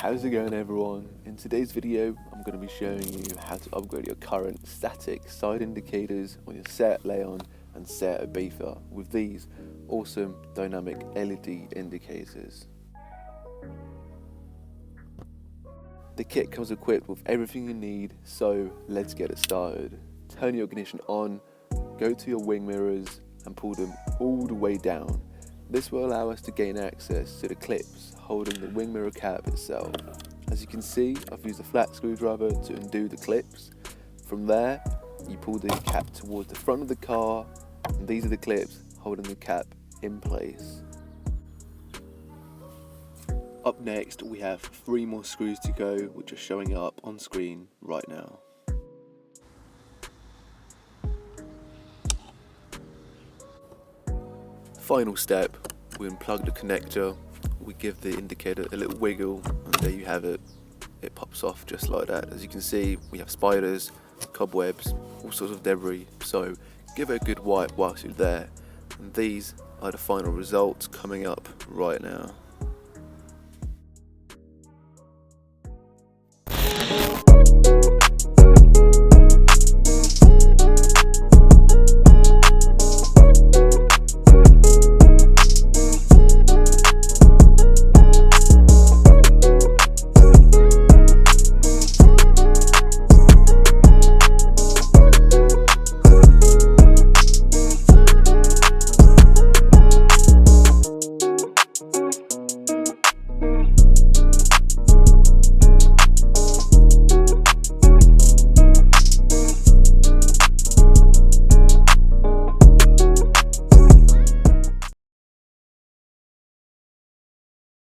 How's it going, everyone? In today's video I'm going to be showing you how to upgrade your current static side indicators on your Seat Leon and Seat Ibiza with these awesome dynamic LED indicators. The kit comes equipped with everything you need, so let's get it started. Turn your ignition on, go to your wing mirrors and pull them all the way down. This will allow us to gain access to the clips holding the wing mirror cap itself. As you can see, I've used a flat screwdriver to undo the clips. From there, you pull the cap towards the front of the car, and these are the clips holding the cap in place. Up next, we have 3 more screws to go, which are showing up on screen right now. Final step, we unplug the connector, we give the indicator a little wiggle, and there you have it. It pops off just like that. As you can see, we have spiders, cobwebs, all sorts of debris, so give it a good wipe whilst you're there. And these are the final results coming up right now.